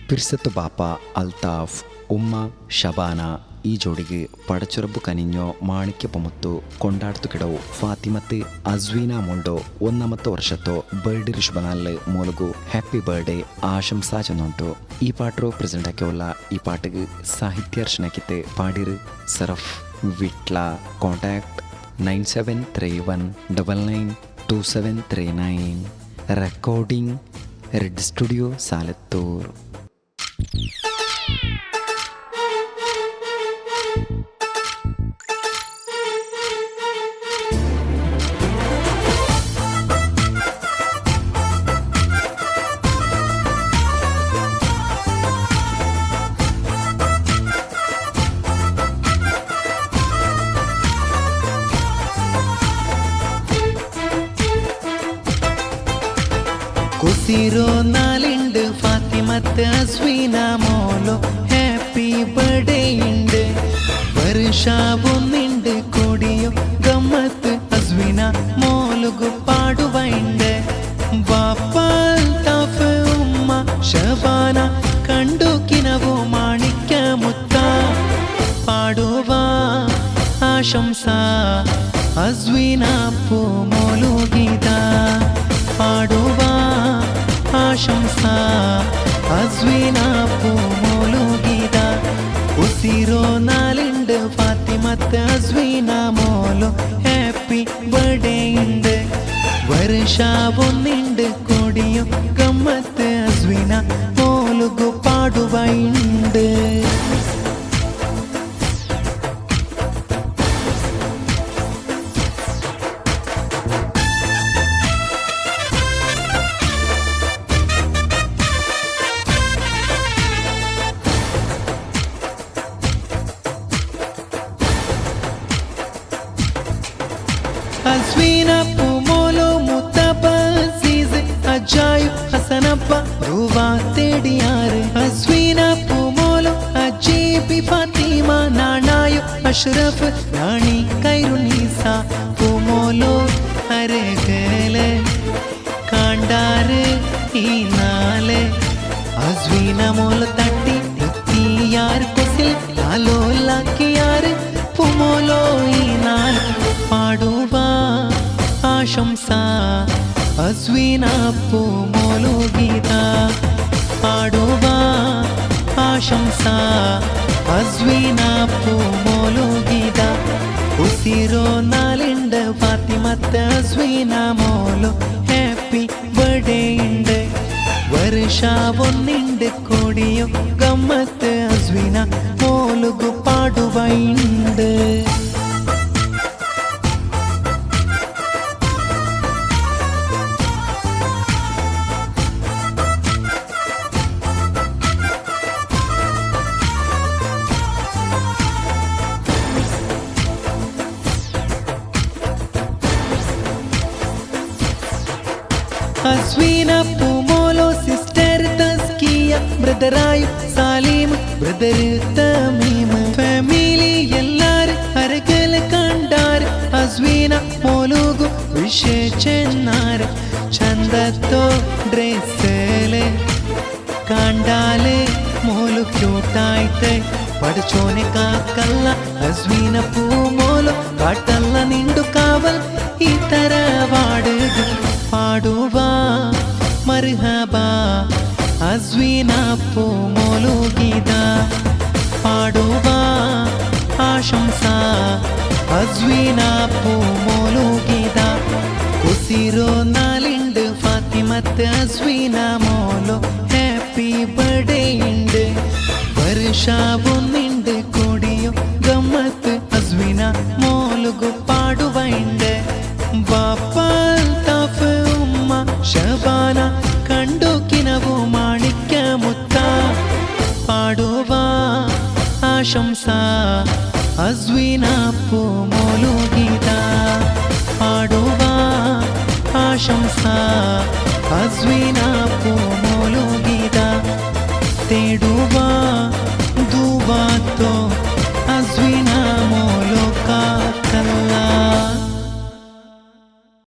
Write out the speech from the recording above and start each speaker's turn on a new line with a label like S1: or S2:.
S1: പിർസത്ത് ബാപ്പ, അൽത്താഫ്, ഉമ്മ ഷബാന ഈ ജോഡിಗೆ പടച്ചുറബ് കനിഞ്ഞോ മാണിക്യപ്പമുത്തു കൊണ്ടാടുത്തു കിടವು ഫാത്തിമത്ത് അസ്വീന ಮೊಂಡೋ 1ാമത്തെ ವರ್ಷത്തೋ ಬರ್ಡೇ ಋಷಭನಾಲ್ ಮೂಲಗು ಹ್ಯಾಪಿ ಬರ್ಡೇ ಆಶಂಸಾ ಚೆನ್ನುಂಟು. ಈ ಪಾಟ್ರು ಪ್ರೆಸೆಂಟ್ ಆಕಿയുള്ള ಈ ಪಾಟಿಗೆ ಸಾಹಿತ್ಯಾರ್ಚನೆಕಿತ್ತೆ ಪಾಡಿರು Saraf Vitla. Contact 9731992739. Recording red studio Salathur.
S2: കുസിരോ നാലുണ്ട് ഫാത്തിമത്ത് അസ്വീന മോലോ ഹാപ്പി ബർത്ത്ഡേ ഉണ്ട്. വർഷാവുന്നുണ്ട് കൊടിയോ ഗമ്മത്ത് അസ്വീന മോലുകു പാടുവണ്ട്. ബാപ്പ അൽത്താഫ് ഉമ്മ ഷബാന കണ്ടുകിനവോ മാണിക്യ മുത്ത പാടുവ ആശംസ അസ്വീന പൂ മോലുഗീത പാടുവ ആശംസ അസ്വീന പൂ മോലുഗീത. ഉസിരോ നാലുണ്ട് ഫാത്തിമത്ത് അസ്വീന മോലോ ഹാപ്പി ബർത്ത്ഡേ ഉണ്ട്. വർഷാവുന്നുണ്ട് കൊടിയോ ഗമ്മത്ത് അസ്വീന മോലുകു പാടുവണ്ട്. അസ്വീന പൂമോലോ മുത്തപ്പ അസീസ് അജായു ഹസനപ്പ രൂപ തേടിയാറ്. അസ്വീന പൂമോലോ അജീബി ഫാത്തിമ നാണായു അഷ്റഫ് റാണി കൈറുനീസ പൂമോലോ അരകലെ കാണ്ടാറ് ഈ നാല്. അസ്വീന മോല തട്ടി എത്തിയാറ് കൊസിൽ ആലോലാക്കിയാറ് പൂമോലോ ഈ നാല് പാടുവ ആശംസ അസ്വീന പൂ മോലുഗീത പാടുവ ആശംസ അസ്വീന പൂ മോലുഗീത. ഉസിരോ നാലുണ്ട് ഫാത്തിമത്ത് അസ്വീന മോലോ ഹാപ്പി ബർത്ത്ഡേ ഉണ്ട്. വർഷാവുന്നുണ്ട് കൊടിയോ ഗമ്മത്ത് അസ്വീന മോലുകു പാടുവണ്ട്. അസ്വീന പൂമോലോ സിസ്റ്റർ തസ്കിയ ബ്രദറായു സാലിം ബ്രദർ തമീം ഫാമിലി എല്ലാരും അരകല് കണ്ടാര്. അസ്വീന മോലുകു വിശേഷന്നാര് ചന്തത്തോ ഡ്രസ്സല് കണ്ടാല് മോലു ക്യൂട്ടായിട്ട് പഠിച്ചോനെ കാക്കല്ല. അസ്വീന പൂമോലോ കാട്ടല്ല നിണ്ടു കാവൽ ഈ തരവാട് പാടുവ മർഹബ അസ്വീന പൂ മോലുഗീത പാടുവ ആശംസ അസ്വീന പൂ മോലുഗീത. കുസിരോ നാലുണ്ട് ഫാത്തിമത്ത് അസ്വീന മോലോ ഹാപ്പി ബർത്ത്ഡേ ഉണ്ട്. വർഷാവുന്നുണ്ട് കൊടിയോ ഗമ്മത്ത് അസ്വീന മോലുകു പാടുവണ്ട്. ബാപ്പ അൽത്താഫ് ഉമ്മ ഷബാന കണ്ടുകിനവോ മാണിക്യ മുത്ത പാടുവ ആശംസ അസ്വീന പൂ മോലുഗീത പാടുവ ആശംസ അസ്വീന പൂ മോലുഗീത. തേടുവ ദുവാത്തോ അസ്വീന